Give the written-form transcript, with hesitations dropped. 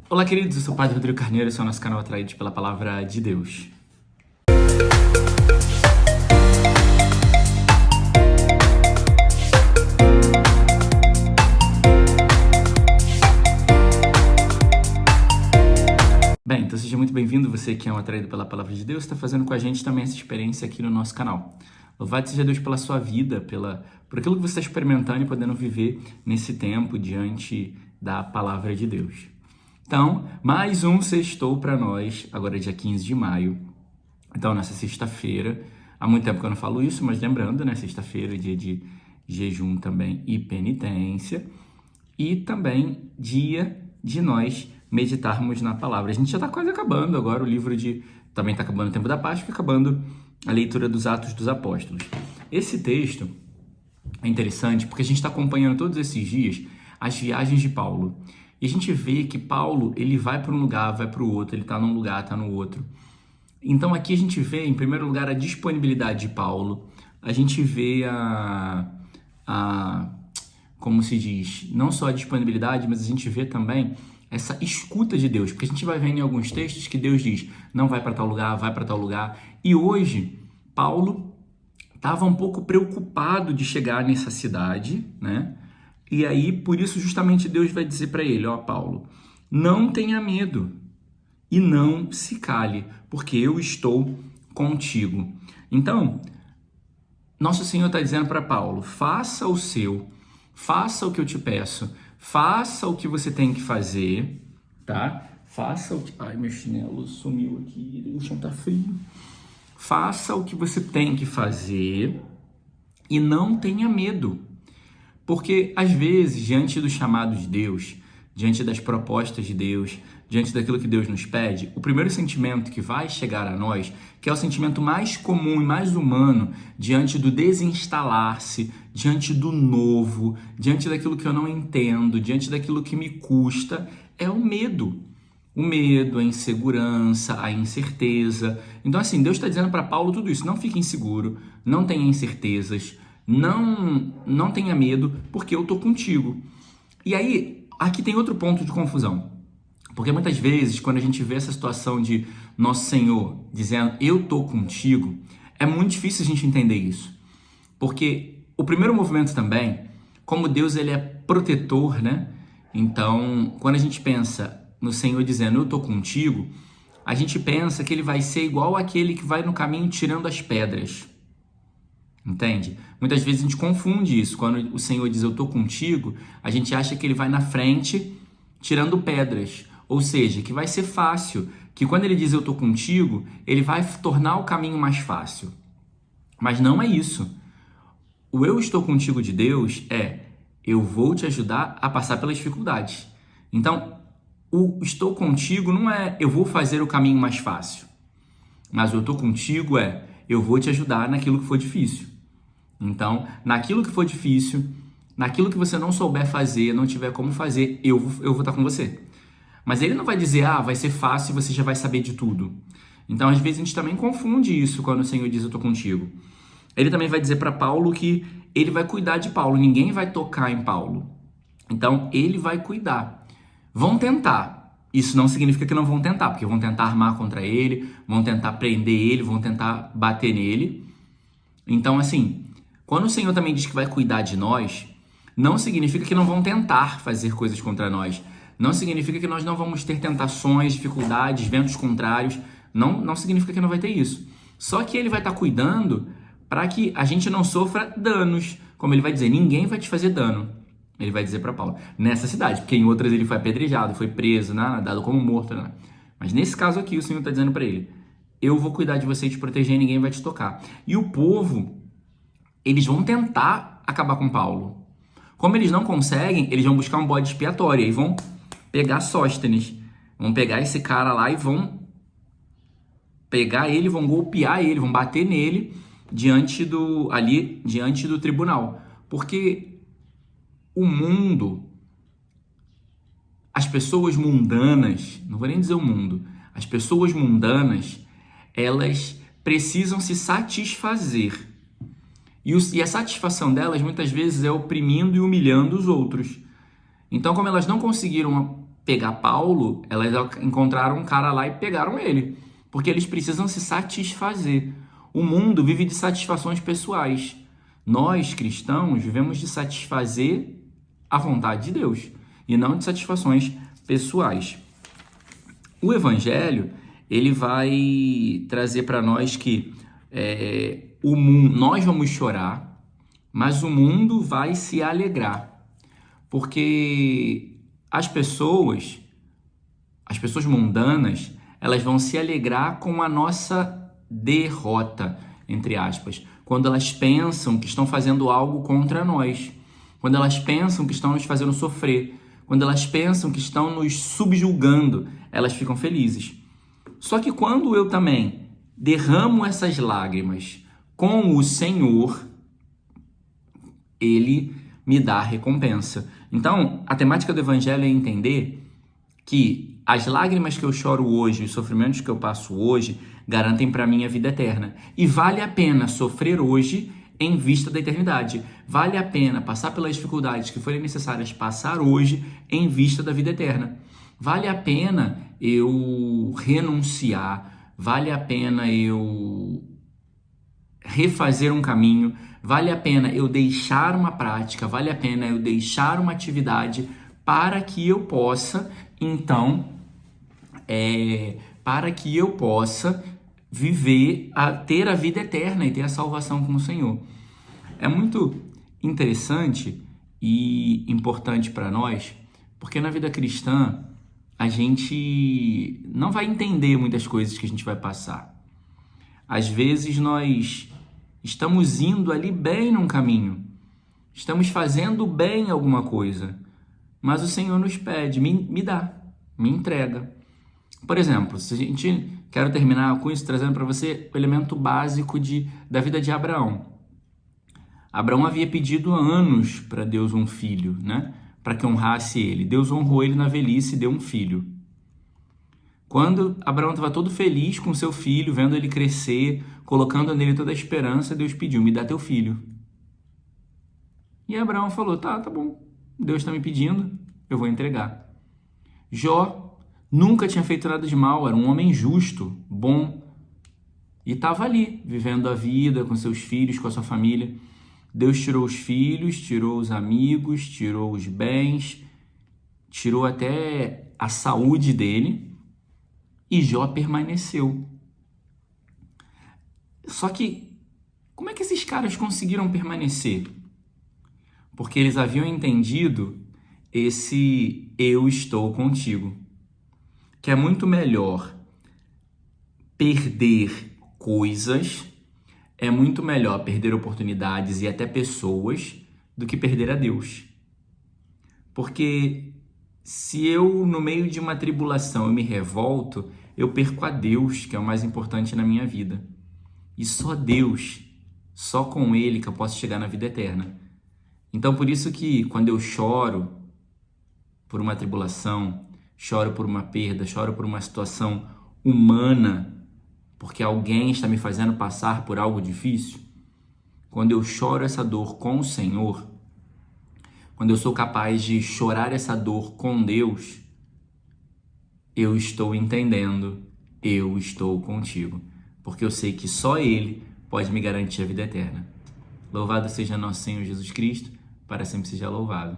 Olá, queridos, eu sou o Padre Rodrigo Carneiro, esse é o nosso canal Atraídos pela Palavra de Deus. Bem, então seja muito bem-vindo, você que é um atraído pela Palavra de Deus, está fazendo com a gente também essa experiência aqui no nosso canal. Louvado seja Deus pela sua vida, por aquilo que você está experimentando e podendo viver nesse tempo diante da Palavra de Deus. Então, mais um sextou para nós, agora é dia 15 de maio. Então, nessa sexta-feira, há muito tempo que eu não falo isso, mas lembrando, né? Sexta-feira é dia de jejum também e penitência. E também dia de nós meditarmos na palavra. A gente já está quase acabando agora o livro de... Também está acabando o tempo da Páscoa, acabando a leitura dos Atos dos Apóstolos. Esse texto é interessante porque a gente está acompanhando todos esses dias as viagens de Paulo. E a gente vê que Paulo, ele vai para um lugar, vai para o outro, ele está num lugar, está no outro. Então aqui a gente vê, em primeiro lugar, a disponibilidade de Paulo. A gente vê como se diz, não só a disponibilidade, mas a gente vê também essa escuta de Deus. Porque a gente vai vendo em alguns textos que Deus diz, não vai para tal lugar, vai para tal lugar. E hoje, Paulo estava um pouco preocupado de chegar nessa cidade, né? E aí, por isso, justamente Deus vai dizer para ele, ó Paulo, não tenha medo e não se cale, porque eu estou contigo. Então, nosso Senhor está dizendo para Paulo, faça o seu, faça o que eu te peço, faça o que você tem que fazer, tá? Faça o que... Ai, meu chinelo sumiu aqui, o chão tá frio. Faça o que você tem que fazer e não tenha medo. Porque, às vezes, diante do chamado de Deus, diante das propostas de Deus, diante daquilo que Deus nos pede, o primeiro sentimento que vai chegar a nós, que é o sentimento mais comum e mais humano, diante do desinstalar-se, diante do novo, diante daquilo que eu não entendo, diante daquilo que me custa, é o medo. O medo, a insegurança, a incerteza. Então, assim, Deus está dizendo para Paulo tudo isso. Não fique inseguro, não tenha incertezas, não tenha medo, porque eu estou contigo. E aí, aqui tem outro ponto de confusão. Porque muitas vezes, quando a gente vê essa situação de Nosso Senhor dizendo, eu estou contigo, é muito difícil a gente entender isso. Porque o primeiro movimento também, como Deus ele é protetor, né? Então, quando a gente pensa no Senhor dizendo, eu estou contigo, a gente pensa que ele vai ser igual aquele que vai no caminho tirando as pedras. Entende? Muitas vezes a gente confunde isso. Quando o Senhor diz, eu estou contigo, a gente acha que ele vai na frente tirando pedras. Ou seja, que vai ser fácil. Que quando ele diz, eu estou contigo, ele vai tornar o caminho mais fácil. Mas não é isso. O eu estou contigo de Deus é, eu vou te ajudar a passar pelas dificuldades. Então, o estou contigo não é, eu vou fazer o caminho mais fácil. Mas o eu estou contigo é, eu vou te ajudar naquilo que for difícil. Então, naquilo que for difícil, naquilo que você não souber fazer, não tiver como fazer, eu vou estar com você. Mas ele não vai dizer, vai ser fácil e você já vai saber de tudo. Então, às vezes, a gente também confunde isso quando o Senhor diz, eu estou contigo. Ele também vai dizer para Paulo que ele vai cuidar de Paulo, ninguém vai tocar em Paulo. Então, ele vai cuidar. Vão tentar. Isso não significa que não vão tentar, porque vão tentar armar contra ele, vão tentar prender ele, vão tentar bater nele. Então, assim, quando o Senhor também diz que vai cuidar de nós, não significa que não vão tentar fazer coisas contra nós. Não significa que nós não vamos ter tentações, dificuldades, ventos contrários. Não significa que não vai ter isso. Só que ele vai estar cuidando para que a gente não sofra danos. Como ele vai dizer, ninguém vai te fazer dano. Ele vai dizer para Paulo, nessa cidade, porque em outras ele foi apedrejado, foi preso, dado como morto. Né? Mas nesse caso aqui, o Senhor está dizendo para ele, eu vou cuidar de você e te proteger e ninguém vai te tocar. E o povo, eles vão tentar acabar com Paulo. Como eles não conseguem, eles vão buscar um bode expiatório e vão pegar Sóstenes. Vão pegar esse cara lá e vão pegar ele, vão golpear ele, vão bater nele diante do tribunal. Porque o mundo, as pessoas mundanas, não vou nem dizer o mundo, as pessoas mundanas, elas precisam se satisfazer. E a satisfação delas, muitas vezes, é oprimindo e humilhando os outros. Então, como elas não conseguiram pegar Paulo, elas encontraram um cara lá e pegaram ele, porque eles precisam se satisfazer. O mundo vive de satisfações pessoais. Nós, cristãos, vivemos de satisfazer a vontade de Deus e não de satisfações pessoais. O Evangelho, ele vai trazer para nós que nós vamos chorar, mas o mundo vai se alegrar, porque as pessoas mundanas, elas vão se alegrar com a nossa derrota, entre aspas, quando elas pensam que estão fazendo algo contra nós, quando elas pensam que estão nos fazendo sofrer, quando elas pensam que estão nos subjugando, elas ficam felizes. Só que quando eu também derramo essas lágrimas com o Senhor, Ele me dá a recompensa. Então, a temática do Evangelho é entender que as lágrimas que eu choro hoje, os sofrimentos que eu passo hoje, garantem para mim a vida eterna. E vale a pena sofrer hoje em vista da eternidade. Vale a pena passar pelas dificuldades que forem necessárias passar hoje em vista da vida eterna. Vale a pena eu renunciar, vale a pena eu refazer um caminho, vale a pena eu deixar uma prática, vale a pena eu deixar uma atividade para que eu possa, então, viver, ter a vida eterna e ter a salvação com o Senhor. É muito interessante e importante para nós, porque na vida cristã a gente não vai entender muitas coisas que a gente vai passar. Às vezes nós estamos indo ali bem num caminho, estamos fazendo bem alguma coisa, mas o Senhor nos pede, me dá, me entrega. Por exemplo, se a gente quero terminar com isso trazendo para você o elemento básico da vida de Abraão. Abraão havia pedido há anos para Deus um filho, né? Para que honrasse ele. Deus honrou ele na velhice e deu um filho. Quando Abraão estava todo feliz com seu filho, vendo ele crescer, colocando nele toda a esperança, Deus pediu, me dá teu filho. E Abraão falou, tá bom, Deus está me pedindo, eu vou entregar. Jó nunca tinha feito nada de mal, era um homem justo, bom, e estava ali, vivendo a vida com seus filhos, com a sua família. Deus tirou os filhos, tirou os amigos, tirou os bens, tirou até a saúde dele, e Jó permaneceu. Só que, como é que esses caras conseguiram permanecer? Porque eles haviam entendido esse eu estou contigo. Que é muito melhor perder coisas, é muito melhor perder oportunidades e até pessoas do que perder a Deus. Porque se eu, no meio de uma tribulação, eu me revolto, eu perco a Deus, que é o mais importante na minha vida. E só Deus, só com Ele que eu posso chegar na vida eterna. Então, por isso que quando eu choro por uma tribulação, choro por uma perda, choro por uma situação humana, porque alguém está me fazendo passar por algo difícil, quando eu choro essa dor com o Senhor, quando eu sou capaz de chorar essa dor com Deus, eu estou entendendo, eu estou contigo, porque eu sei que só Ele pode me garantir a vida eterna. Louvado seja nosso Senhor Jesus Cristo, para sempre seja louvado.